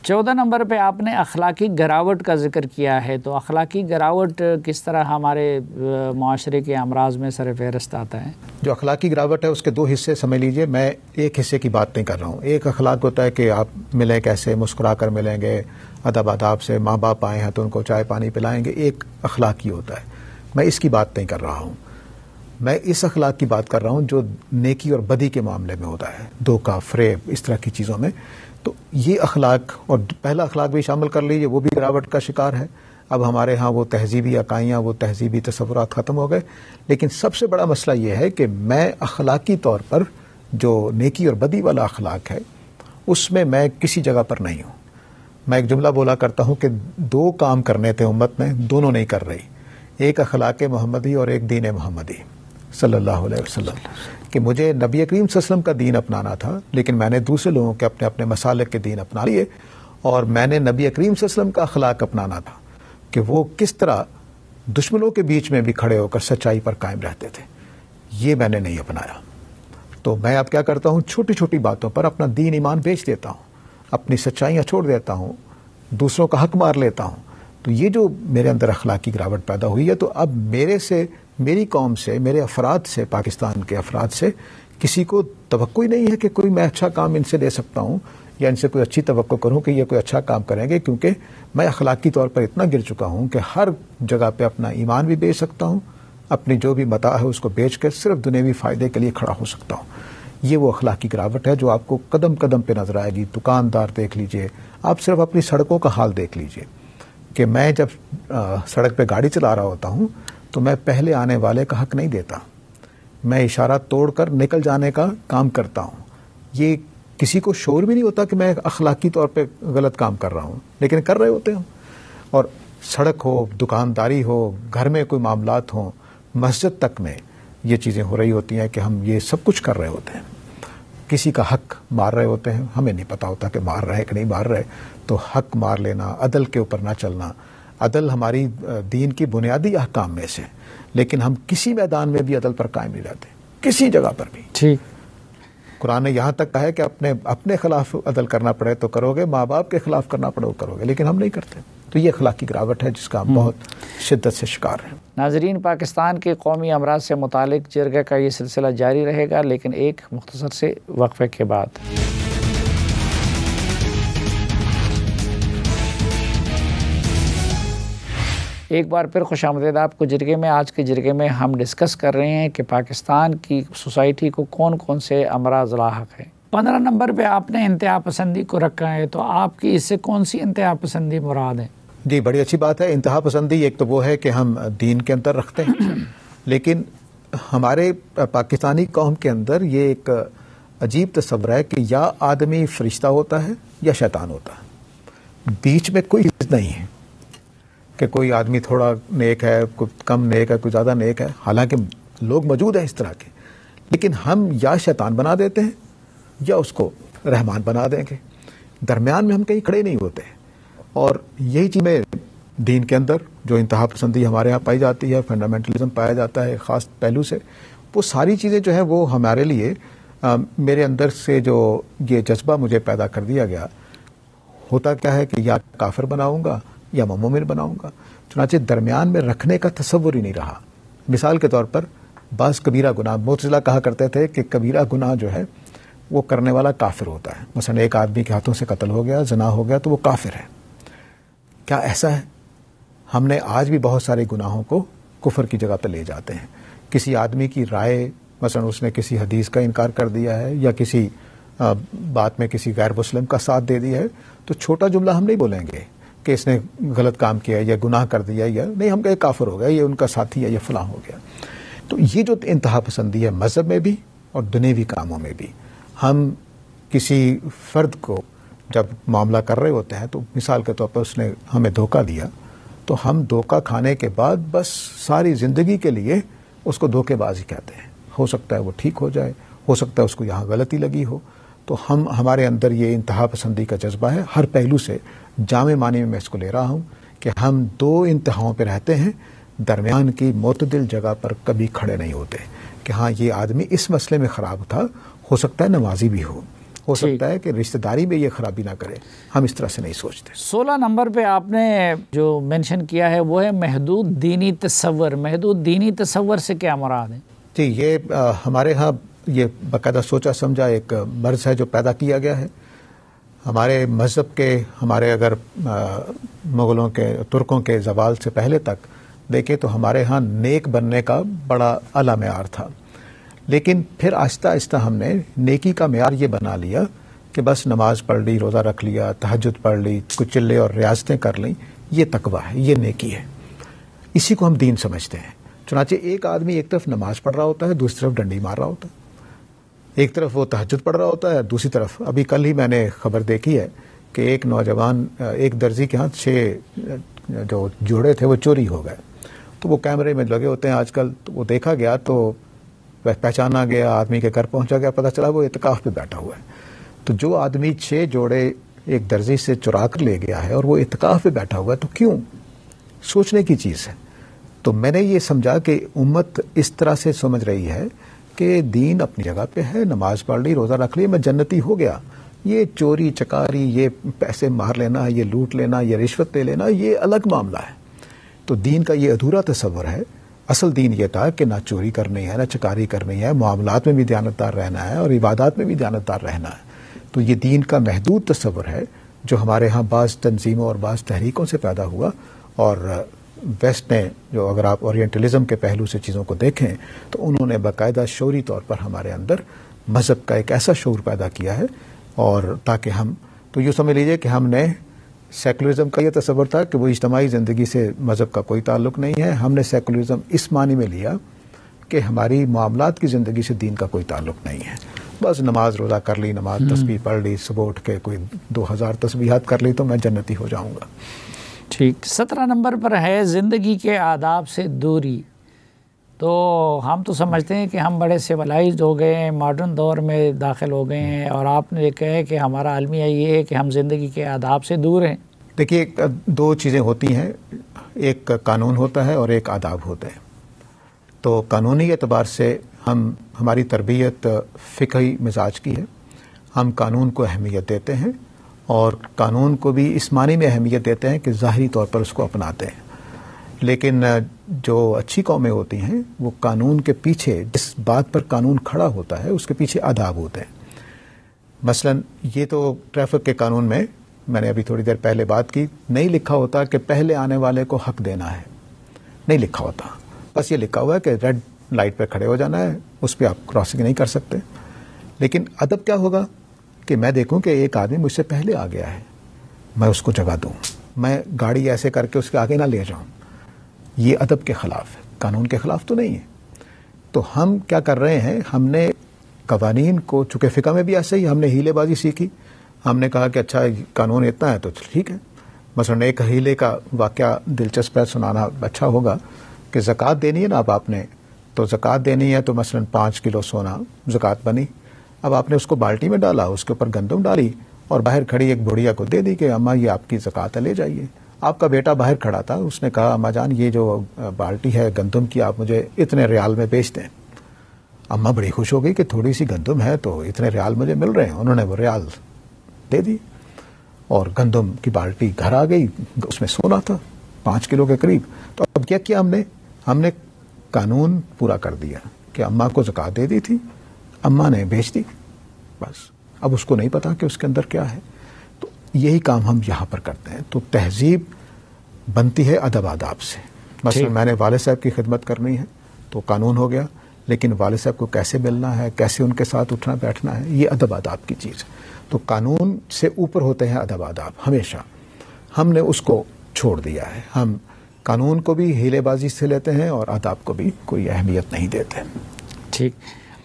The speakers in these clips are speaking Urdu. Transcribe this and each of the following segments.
14 نمبر پہ آپ نے اخلاقی گراوٹ کا ذکر کیا ہے، تو اخلاقی گراوٹ کس طرح ہمارے معاشرے کے امراض میں سر فہرست آتا ہے؟ جو اخلاقی گراوٹ ہے اس کے 2 حصے سمجھ لیجئے. میں ایک حصے کی بات نہیں کر رہا ہوں. ایک اخلاق ہوتا ہے کہ آپ ملیں کیسے، مسکرا کر ملیں گے، ادب آداب سے، ماں باپ آئے ہیں تو ان کو چائے پانی پلائیں گے. ایک اخلاقی ہوتا ہے. میں اس کی بات نہیں کر رہا ہوں. میں اس اخلاق کی بات کر رہا ہوں جو نیکی اور بدی کے معاملے میں ہوتا ہے، دھوکہ، فریب، اس طرح کی چیزوں میں. تو یہ اخلاق، اور پہلا اخلاق بھی شامل کر لیجیے، وہ بھی گراوٹ کا شکار ہے. اب ہمارے ہاں وہ تہذیبی عقائیاں، وہ تہذیبی تصورات ختم ہو گئے. لیکن سب سے بڑا مسئلہ یہ ہے کہ میں اخلاقی طور پر جو نیکی اور بدی والا اخلاق ہے اس میں کسی جگہ پر نہیں ہوں. میں ایک جملہ بولا کرتا ہوں کہ 2 کام کرنے تھے امت میں، دونوں نہیں کر رہی. ایک اخلاق محمدی اور ایک دین محمدی صلی اللہ علیہ وسلم. کہ مجھے نبی کریم صلی اللہ علیہ وسلم کا دین اپنانا تھا، لیکن میں نے دوسرے لوگوں کے اپنے اپنے مسالک کے دین اپنا لیے. اور میں نے نبی کریم صلی اللہ علیہ وسلم کا اخلاق اپنانا تھا کہ وہ کس طرح دشمنوں کے بیچ میں بھی کھڑے ہو کر سچائی پر قائم رہتے تھے. یہ میں نے نہیں اپنایا. تو میں اب کیا کرتا ہوں، چھوٹی چھوٹی باتوں پر اپنا دین ایمان بیچ دیتا ہوں، اپنی سچائیاں چھوڑ دیتا ہوں، دوسروں کا حق مار لیتا ہوں. تو یہ جو میرے اندر اخلاقی گراوٹ پیدا ہوئی ہے، تو اب میرے سے، میری قوم سے، میرے افراد سے، پاکستان کے افراد سے کسی کو توقع ہی نہیں ہے کہ کوئی میں اچھا کام ان سے لے سکتا ہوں یا ان سے کوئی اچھی توقع کروں کہ یہ کوئی اچھا کام کریں گے. کیونکہ میں اخلاقی طور پر اتنا گر چکا ہوں کہ ہر جگہ پہ اپنا ایمان بھی بیچ سکتا ہوں، اپنی جو بھی متاع ہے اس کو بیچ کر صرف دنیوی فائدے کے لیے کھڑا ہو سکتا ہوں. یہ وہ اخلاقی گراوٹ ہے جو آپ کو قدم قدم پہ نظر آئے گی. دکاندار دیکھ لیجئے، آپ صرف اپنی سڑکوں کا حال دیکھ لیجئے کہ میں جب سڑک پہ گاڑی چلا رہا ہوتا ہوں تو میں پہلے آنے والے کا حق نہیں دیتا. میں اشارہ توڑ کر نکل جانے کا کام کرتا ہوں. یہ کسی کو شعور بھی نہیں ہوتا کہ میں اخلاقی طور پہ غلط کام کر رہا ہوں، لیکن کر رہے ہوتے ہیں. اور سڑک ہو، دکانداری ہو، گھر میں کوئی معاملات ہوں، مسجد تک میں یہ چیزیں ہو رہی ہوتی ہیں کہ ہم یہ سب کچھ کر رہے ہوتے ہیں. کسی کا حق مار رہے ہوتے ہیں، ہمیں نہیں پتا ہوتا کہ مار رہے کہ نہیں مار رہے. تو حق مار لینا، عدل کے اوپر نہ چلنا. عدل ہماری دین کی بنیادی احکام میں سے، لیکن ہم کسی میدان میں بھی عدل پر قائم نہیں رہتے، کسی جگہ پر بھی. ٹھیک. قرآن نے یہاں تک کہا ہے کہ اپنے خلاف عدل کرنا پڑے تو کرو گے، ماں باپ کے خلاف کرنا پڑے تو کرو گے، لیکن ہم نہیں کرتے. تو یہ اخلاقی گراوٹ ہے جس کا ہم بہت شدت سے شکار ہیں. ناظرین، پاکستان کے قومی امراض سے متعلق جرگہ کا یہ سلسلہ جاری رہے گا، لیکن ایک مختصر سے وقفے کے بعد. ایک بار پھر خوش آمدید آپ کو جرگے میں. آج کے جرگے میں ہم ڈسکس کر رہے ہیں کہ پاکستان کی سوسائٹی کو کون کون سے امراض لاحق ہیں. 15 نمبر پہ آپ نے انتہا پسندی کو رکھا ہے، تو آپ کی اس سے کون سی انتہا پسندی مراد ہے؟ جی، بڑی اچھی بات ہے. انتہا پسندی ایک تو وہ ہے کہ ہم دین کے اندر رکھتے ہیں، لیکن ہمارے پاکستانی قوم کے اندر یہ ایک عجیب تصور ہے کہ یا آدمی فرشتہ ہوتا ہے یا شیطان ہوتا ہے. بیچ میں کوئی چیز نہیں ہے کہ کوئی آدمی تھوڑا نیک ہے، کوئی کم نیک ہے، کوئی زیادہ نیک ہے. حالانکہ لوگ موجود ہیں اس طرح کے، لیکن ہم یا شیطان بنا دیتے ہیں یا اس کو رحمان بنا دیں گے. درمیان میں ہم کہیں کھڑے نہیں ہوتے. اور یہی چیز میں دین کے اندر جو انتہا پسندی ہمارے ہاں پائی جاتی ہے، فنڈامنٹلزم پایا جاتا ہے خاص پہلو سے، وہ ساری چیزیں جو ہیں وہ ہمارے لیے میرے اندر سے جو یہ جذبہ مجھے پیدا کر دیا گیا، ہوتا کیا ہے کہ یا کافر بناؤں گا یا مومن بناؤں گا. چنانچہ درمیان میں رکھنے کا تصور ہی نہیں رہا. مثال کے طور پر بعض کبیرہ گناہ، معتزلہ کہا کرتے تھے کہ کبیرہ گناہ جو ہے وہ کرنے والا کافر ہوتا ہے. مثلا ایک آدمی کے ہاتھوں سے قتل ہو گیا، زنا ہو گیا، تو وہ کافر ہے. کیا ایسا ہے؟ ہم نے آج بھی بہت سارے گناہوں کو کفر کی جگہ پہ لے جاتے ہیں. کسی آدمی کی رائے، مثلا اس نے کسی حدیث کا انکار کر دیا ہے یا کسی بات میں کسی غیر مسلم کا ساتھ دے دیا ہے، تو چھوٹا جملہ ہم نہیں بولیں گے کہ اس نے غلط کام کیا یا گناہ کر دیا، یا نہیں، ہم کہیں کافر ہو گیا، یہ ان کا ساتھی ہے، یہ فلاں ہو گیا. تو یہ جو انتہا پسندی ہے مذہب میں بھی اور دنیوی کاموں میں بھی، ہم کسی فرد کو جب معاملہ کر رہے ہوتے ہیں تو مثال کے طور پر اس نے ہمیں دھوکہ دیا، تو ہم دھوکہ کھانے کے بعد بس ساری زندگی کے لیے اس کو دھوکے بازی کہتے ہیں. ہو سکتا ہے وہ ٹھیک ہو جائے، ہو سکتا ہے اس کو یہاں غلطی لگی ہو. تو ہمارے اندر یہ انتہا پسندی کا جذبہ ہے. ہر پہلو سے جامع معنی میں اس کو لے رہا ہوں کہ ہم 2 انتہاؤں پہ رہتے ہیں، درمیان کی معتدل جگہ پر کبھی کھڑے نہیں ہوتے کہ ہاں یہ آدمی اس مسئلے میں خراب تھا، ہو سکتا ہے نمازی بھی ہو ہو سکتا ہے کہ رشتہ داری میں یہ خرابی نہ کرے. ہم اس طرح سے نہیں سوچتے. 16 نمبر پہ آپ نے جو مینشن کیا ہے وہ ہے محدود دینی تصور. محدود دینی تصور سے کیا مراد ہے؟ جی یہ ہمارے ہاں یہ باقاعدہ سوچا سمجھا ایک مرض ہے جو پیدا کیا گیا ہے. ہمارے مذہب کے ہمارے اگر مغلوں کے ترکوں کے زوال سے پہلے تک دیکھیں تو ہمارے ہاں نیک بننے کا بڑا اعلیٰ معیار تھا. لیکن پھر آہستہ آہستہ ہم نے نیکی کا معیار یہ بنا لیا کہ بس نماز پڑھ لی, روزہ رکھ لیا, تہجد پڑھ لی, کچھ چلے اور ریاضتیں کر لیں, یہ تقویٰ ہے, یہ نیکی ہے. اسی کو ہم دین سمجھتے ہیں. چنانچہ ایک آدمی ایک طرف نماز پڑھ رہا ہوتا ہے, دوسری طرف ڈنڈی مار رہا ہوتا ہے. ایک طرف وہ تہجد پڑھ رہا ہوتا ہے, دوسری طرف ابھی کل ہی میں نے خبر دیکھی ہے کہ ایک نوجوان ایک درزی کے ہاں 6 جو جوڑے تھے وہ چوری ہو گئے. تو وہ کیمرے میں لگے ہوتے ہیں آج کل, تو وہ دیکھا گیا تو پہچانا گیا, آدمی کے گھر پہنچا گیا, پتہ چلا وہ اعتکاف پہ بیٹھا ہوا ہے. تو جو آدمی 6 جوڑے ایک درزی سے چرا کر لے گیا ہے اور وہ اعتکاف پہ بیٹھا ہوا ہے, تو کیوں؟ سوچنے کی چیز ہے. تو میں نے یہ سمجھا کہ امت اس طرح سے سمجھ رہی ہے کہ دین اپنی جگہ پہ ہے, نماز پڑھ لی, روزہ رکھ لی, میں جنتی ہو گیا. یہ چوری چکاری, یہ پیسے مار لینا, یہ لوٹ لینا, یہ رشوت لے لینا, یہ الگ معاملہ ہے. تو دین کا یہ ادھورا تصور ہے. اصل دین یہ تھا کہ نہ چوری کرنی ہے, نہ چکاری کرنی ہے, معاملات میں بھی دیانتدار رہنا ہے اور عبادات میں بھی دیانتدار رہنا ہے. تو یہ دین کا محدود تصور ہے جو ہمارے ہاں بعض تنظیموں اور بعض تحریکوں سے پیدا ہوا. اور ویسٹ نے جو اگر آپ اورینٹلزم کے پہلو سے چیزوں کو دیکھیں تو انہوں نے باقاعدہ شعوری طور پر ہمارے اندر مذہب کا ایک ایسا شعور پیدا کیا ہے. اور تاکہ ہم تو یوں سمجھ لیجئے کہ ہم نے سیکولرزم کا یہ تصور تھا کہ وہ اجتماعی زندگی سے مذہب کا کوئی تعلق نہیں ہے. ہم نے سیکولرزم اس معنی میں لیا کہ ہماری معاملات کی زندگی سے دین کا کوئی تعلق نہیں ہے. بس نماز روزہ کر لی, نماز تسبیح پڑھ لی, صبح اٹھ کے کوئی 2000 تسبیحات کر لی تو میں جنتی ہو جاؤں گا. ٹھیک. 17 نمبر پر ہے زندگی کے آداب سے دوری. تو ہم تو سمجھتے ہیں کہ ہم بڑے سیولائزڈ ہو گئے ہیں, ماڈرن دور میں داخل ہو گئے ہیں, اور آپ نے کہا ہے کہ ہمارا المیہ یہ ہے کہ ہم زندگی کے آداب سے دور ہیں. دیکھیے 2 چیزیں ہوتی ہیں, ایک قانون ہوتا ہے اور ایک آداب ہوتے ہیں. تو قانونی اعتبار سے ہماری تربیت فقہی مزاج کی ہے. ہم قانون کو اہمیت دیتے ہیں اور قانون کو بھی اس معنی میں اہمیت دیتے ہیں کہ ظاہری طور پر اس کو اپناتے ہیں. لیکن جو اچھی قومیں ہوتی ہیں وہ قانون کے پیچھے, جس بات پر قانون کھڑا ہوتا ہے اس کے پیچھے آداب ہوتے ہیں. مثلا یہ تو ٹریفک کے قانون میں نے ابھی تھوڑی دیر پہلے بات کی, نہیں لکھا ہوتا کہ پہلے آنے والے کو حق دینا ہے, نہیں لکھا ہوتا. بس یہ لکھا ہوا ہے کہ ریڈ لائٹ پہ کھڑے ہو جانا ہے, اس پہ آپ کراسنگ نہیں کر سکتے. لیکن ادب کیا ہوگا کہ میں دیکھوں کہ ایک آدمی مجھ سے پہلے آ گیا ہے, میں اس کو جگہ دوں, میں گاڑی ایسے کر کے اس کے آگے نہ لے جاؤں. یہ ادب کے خلاف ہے, قانون کے خلاف تو نہیں ہے. تو ہم کیا کر رہے ہیں, ہم نے قوانین کو, چونکہ فقہ میں بھی ایسے ہی ہم نے ہیلے بازی سیکھی. ہم نے کہا کہ اچھا قانون اتنا ہے تو ٹھیک ہے. مثلا ایک ہیلے کا واقعہ دلچسپ ہے, سنانا اچھا ہوگا کہ زکوٰۃ دینی ہے نا اب آپ نے, تو زکوٰۃ دینی ہے تو مثلا 5 کلو سونا زکوٰۃ بنی. اب آپ نے اس کو بالٹی میں ڈالا, اس کے اوپر گندم ڈالی اور باہر کھڑی ایک بڑھیا کو دے دی کہ اماں یہ آپ کی زکوٰۃ ہے, لے جائیے. آپ کا بیٹا باہر کھڑا تھا, اس نے کہا اماں جان یہ جو بالٹی ہے گندم کی آپ مجھے اتنے ریال میں بیچ دیں. اماں بڑی خوش ہو گئی کہ تھوڑی سی گندم ہے تو اتنے ریال مجھے مل رہے ہیں. انہوں نے وہ ریال دے دی اور گندم کی بالٹی گھر آ گئی, اس میں سونا تھا 5 کلو کے قریب. تو اب کیا کیا ہم نے قانون پورا کر دیا کہ اماں کو زکوٰۃ دے دی تھی, اماں نے بیچ دی, بس اب اس کو نہیں پتا کہ اس کے اندر کیا ہے. تو یہی کام ہم یہاں پر کرتے ہیں. تو تہذیب بنتی ہے ادب آداب سے. مثلا میں نے والد صاحب کی خدمت کرنی ہے تو قانون ہو گیا, لیکن والد صاحب کو کیسے ملنا ہے, کیسے ان کے ساتھ اٹھنا بیٹھنا ہے, یہ ادب آداب کی چیز ہے. تو قانون سے اوپر ہوتے ہیں ادب آداب ہمیشہ. ہم نے اس کو چھوڑ دیا ہے. ہم قانون کو بھی ہیلے بازی سے لیتے ہیں اور آداب کو بھی کوئی اہمیت نہیں دیتے. ٹھیک.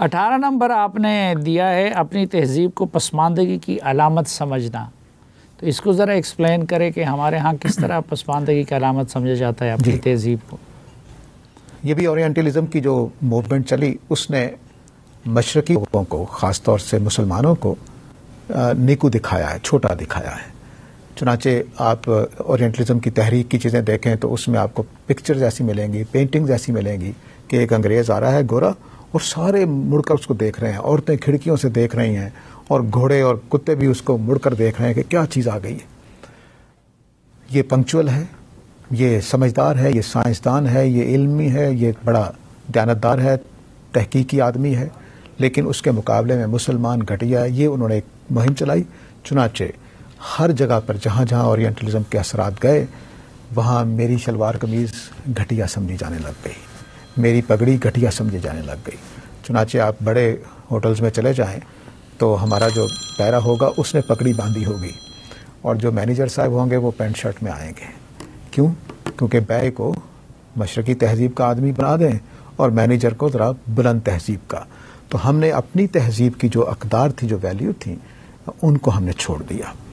18 نمبر آپ نے دیا ہے اپنی تہذیب کو پسماندگی کی علامت سمجھنا. تو اس کو ذرا ایکسپلین کرے کہ ہمارے ہاں کس طرح پسماندگی کی علامت سمجھا جاتا ہے اپنی تہذیب کو. یہ بھی اورینٹلزم کی جو موومنٹ چلی اس نے مشرقی لوگوں کو, خاص طور سے مسلمانوں کو نیکو دکھایا ہے, چھوٹا دکھایا ہے. چنانچہ آپ اورینٹلزم کی تحریک کی چیزیں دیکھیں تو اس میں آپ کو پکچرز ایسی ملیں گی, پینٹنگز ایسی ملیں گی کہ ایک انگریز آ رہا ہے گورا اور سارے مڑ کر اس کو دیکھ رہے ہیں, عورتیں کھڑکیوں سے دیکھ رہی ہیں اور گھوڑے اور کتے بھی اس کو مڑ کر دیکھ رہے ہیں کہ کیا چیز آ گئی ہے. یہ پنکچول ہے، یہ سمجھدار ہے، یہ سائنسدان ہے، یہ علمی ہے، یہ بڑا دیانتدار ہے، تحقیقی آدمی ہے، لیکن اس کے مقابلے میں مسلمان گھٹیا ہے. یہ انہوں نے ایک مہم چلائی. چنانچہ ہر جگہ پر جہاں جہاں اورینٹلزم کے اثرات گئے وہاں میری شلوار قمیض گھٹیا سمجھی جانے لگ گئی، میری پگڑی گھٹیا سمجھی جانے لگ گئی. چنانچہ آپ بڑے ہوٹلز میں چلے جائیں تو ہمارا جو پیرا ہوگا اس نے پگڑی باندھی ہوگی، اور جو مینیجر صاحب ہوں گے وہ پینٹ شرٹ میں آئیں گے. کیوں؟ کیونکہ بے کو مشرقی تہذیب کا آدمی بنا دیں اور مینیجر کو ذرا بلند تہذیب کا. تو ہم نے اپنی تہذیب کی جو اقدار تھی، جو ویلیو تھیں، ان کو ہم نے چھوڑ دیا.